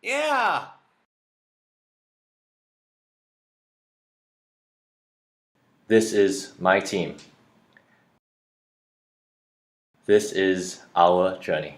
Yeah! This is my team. This is our journey.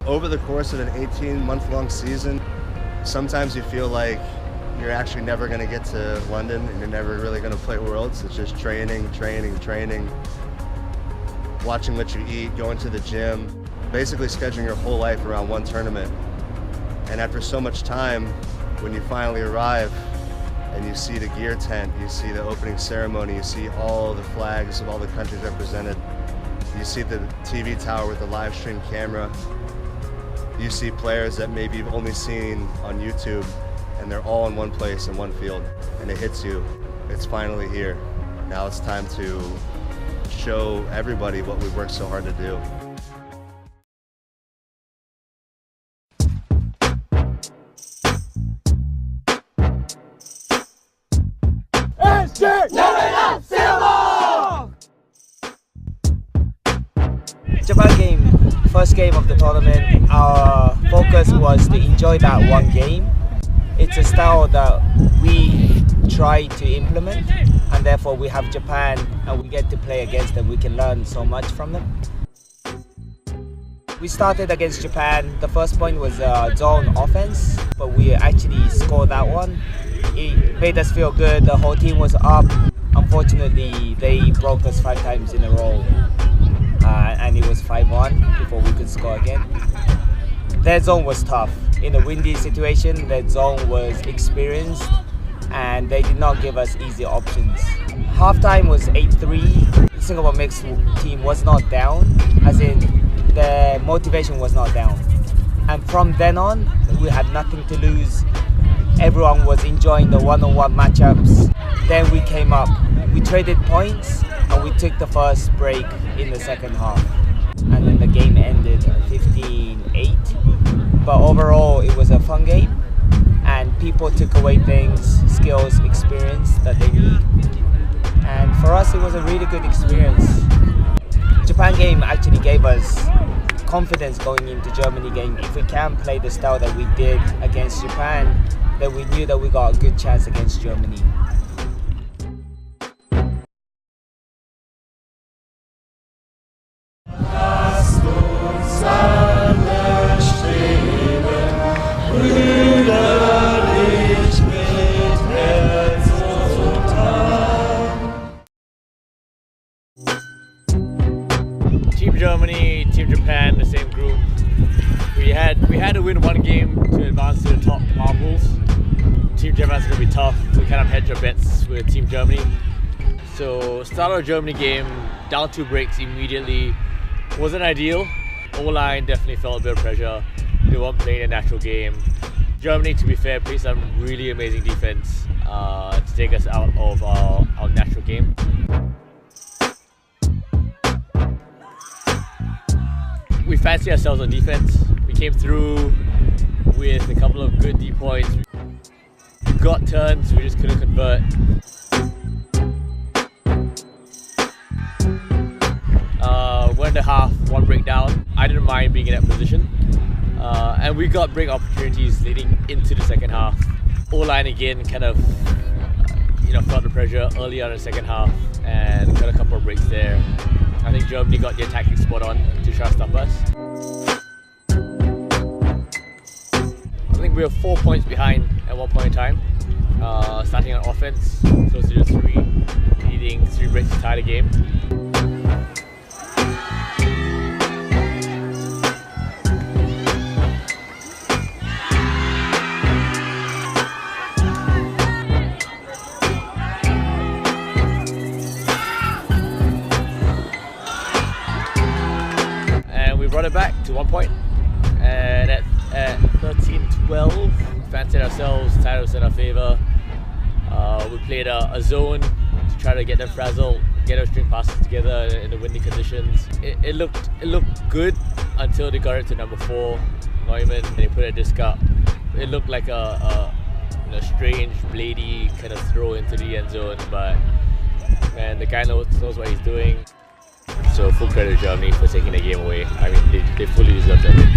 Over the course of an 18-month-long season, sometimes you feel like you're actually never going to get to London and you're never really going to play Worlds. It's just training, watching what you eat, going to the gym, basically scheduling your whole life around one tournament. And after so much time, when you finally arrive and you see the gear tent, you see the opening ceremony, you see all the flags of all the countries represented, you see the TV tower with the live stream camera, you see players that maybe you've only seen on YouTube, and they're all in one place in one field, and it hits you. It's finally here. Now it's time to show everybody what we worked so hard to do. Japan game, first game of the tournament, our focus was to enjoy that one game. It's a style that we try to implement, and therefore we have Japan and we get to play against them. We can learn so much from them. We started against Japan. The first point was zone offense, but we actually scored that one. It made us feel good. The whole team was up. Unfortunately, they broke us 5 times in a row. And it was 5-1 before we could score again. Their zone was tough. In a windy situation, their zone was experienced and they did not give us easy options. Halftime was 8-3. The Singapore mixed team was not down, as in their motivation was not down. And from then on, we had nothing to lose. Everyone was enjoying the one-on-one matchups. Then we came up. We traded points and we took the first break in the second half. And then the game ended 15-8. But overall, it was a fun game. And people took away things, skills, experience that they need. And for us, it was a really good experience. Japan game actually gave us confidence going into Germany game. If we can play the style that we did against Japan, then we knew that we got a good chance against Germany. Team Germany, Team Japan, the same group. We had to win one game to advance to the top marbles. Team Japan's gonna be tough. We kind of hedged our bets with Team Germany. So start our Germany game, down 2 breaks immediately. Wasn't ideal. O-line definitely felt a bit of pressure. They weren't playing a natural game. Germany, to be fair, played some really amazing defense to take us out of our natural game. We fancy ourselves on defense. We came through with a couple of good D points. We got turns, we just couldn't convert. 1.5, 1 breakdown. I didn't mind being in that position. And we got break opportunities leading into the second half. O-line again kind of felt the pressure early on in the second half and got a couple of breaks there. I think Germany got their tactics spot on to try to stop us. I think we were 4 points behind at one point in time. Starting on offense, close to 3, needing 3 breaks to tie the game. at 13-12. Fancied ourselves, tide was in our favor. We played a zone to try to get them frazzled, get our string passes together in the windy conditions. It looked good until they got it to number 4, Neumann, and they put a disc up. It looked like a strange, bladey kind of throw into the end zone, but man, the guy knows what he's doing. So full credit to Germany for taking the game away. I mean, they fully deserved that win.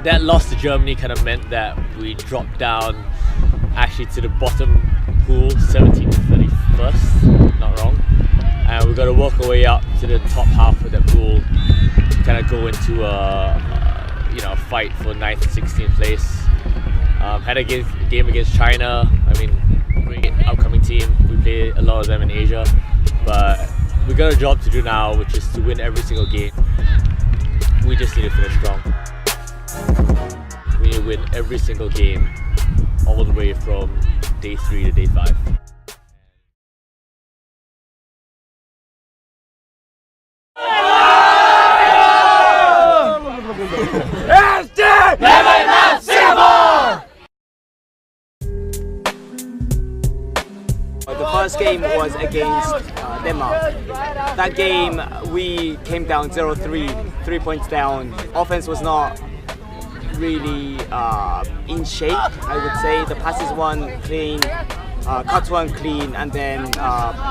That loss to Germany kind of meant that we dropped down actually to the bottom pool, 17th, 31st, not wrong. And we've got to work our way up to the top half of that pool to kind of go into a fight for 9th and 16th place. Had a game against China. I mean, great upcoming team. We play a lot of them in Asia. But we got a job to do now, which is to win every single game. We just need to finish strong. We need to win every single game, all the way from day 3 to day 5. The first game was against Denmark. That game we came down 0-3, 3 points down. Offense was not really in shape, I would say. The passes weren't clean, cuts weren't clean, and then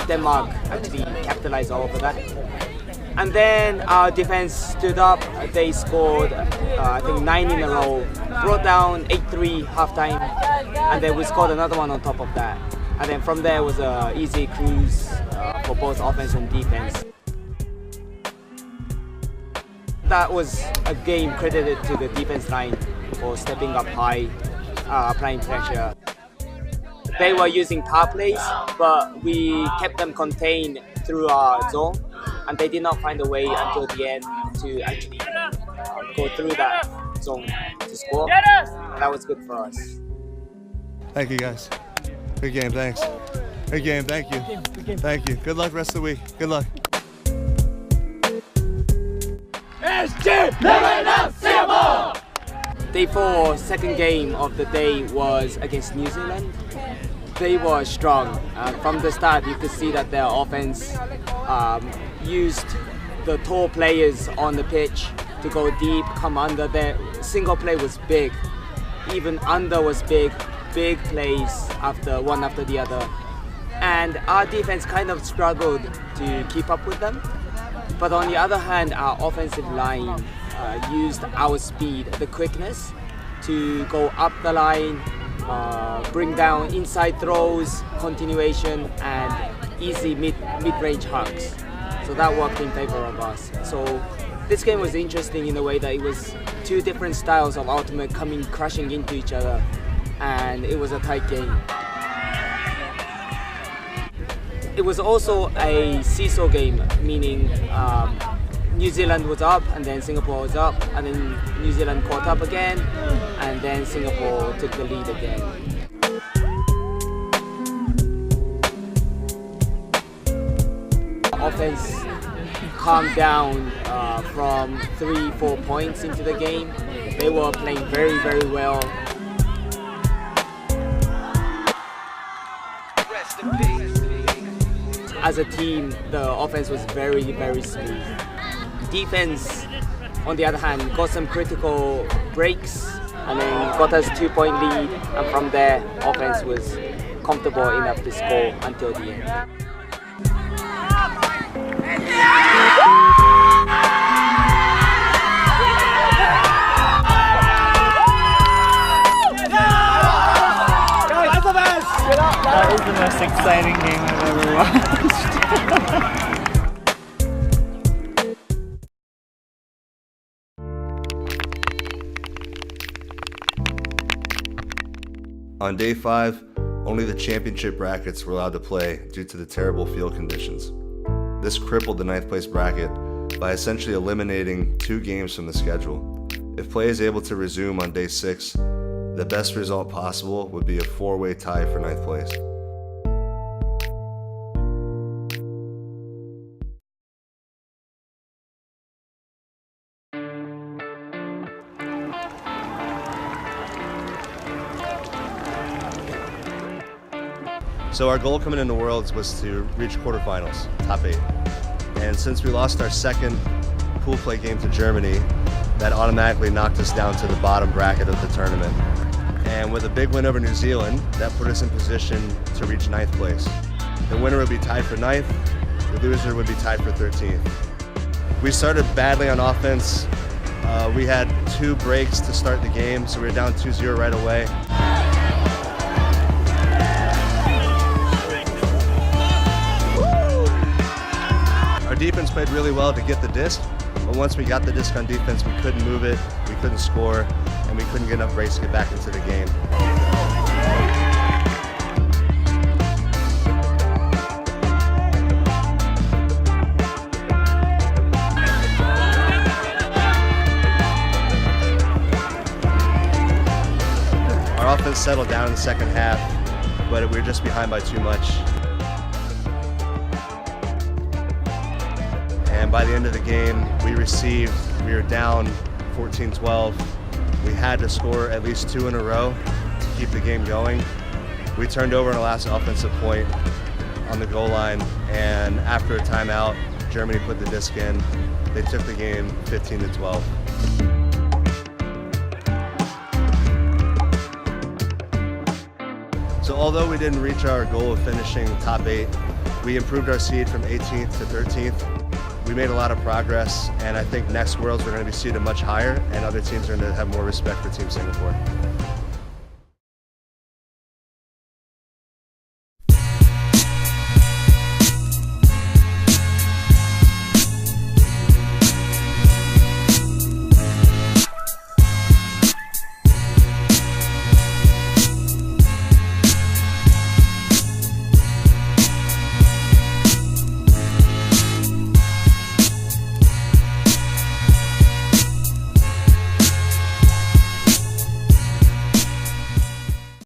Denmark actually capitalized all over that. And then our defense stood up. They scored, I think, 9 in a row. Brought down 8-3 halftime, and then we scored another one on top of that. And then from there was an easy cruise for both offense and defense. That was a game credited to the defense line for stepping up high, applying pressure. They were using power plays, but we kept them contained through our zone, and they did not find a way until the end to actually go through that zone to score. And that was good for us. Thank you, guys. Good game, thanks. Good game, thank you. Thank you. Good luck rest of the week. Good luck. Day 4, second game of the day was against New Zealand. They were strong. From the start, you could see that their offense used the tall players on the pitch to go deep, come under. Their single play was big. Even under was big plays one after the other. And our defense kind of struggled to keep up with them. But on the other hand, our offensive line used our speed, the quickness, to go up the line, bring down inside throws, continuation, and easy mid-range hugs. So that worked in favor of us. So this game was interesting in a way that it was 2 different styles of ultimate crashing into each other, and it was a tight game. It was also a seesaw game, meaning New Zealand was up, and then Singapore was up, and then New Zealand caught up again, and then Singapore took the lead again. Offense calmed down from 3-4 points into the game. They were playing very, very well. As a team, the offense was very, very smooth. Defense, on the other hand, got some critical breaks and then got us 2-point lead, and from there, offense was comfortable enough to score until the end. That was the most exciting game I've ever watched. On day 5, only the championship brackets were allowed to play due to the terrible field conditions. This crippled the 9th place bracket by essentially eliminating 2 games from the schedule. If play is able to resume on day 6, the best result possible would be a 4-way tie for 9th place. So our goal coming into Worlds was to reach quarterfinals, top 8. And since we lost our second pool play game to Germany, that automatically knocked us down to the bottom bracket of the tournament. And with a big win over New Zealand, that put us in position to reach 9th place. The winner would be tied for 9th, the loser would be tied for 13th. We started badly on offense. We had 2 breaks to start the game, so we were down 2-0 right away. Our defense played really well to get the disc, but once we got the disc on defense, we couldn't move it, we couldn't score, and we couldn't get enough breaks to get back into the game. Our offense settled down in the second half, but we were just behind by too much. And by the end of the game, we were down 14-12. We had to score at least 2 in a row to keep the game going. We turned over on our last offensive point on the goal line, and after a timeout, Germany put the disc in. They took the game 15-12. So although we didn't reach our goal of finishing top 8, we improved our seed from 18th to 13th. We made a lot of progress, and I think next Worlds we're going to be seeded much higher, and other teams are going to have more respect for Team Singapore.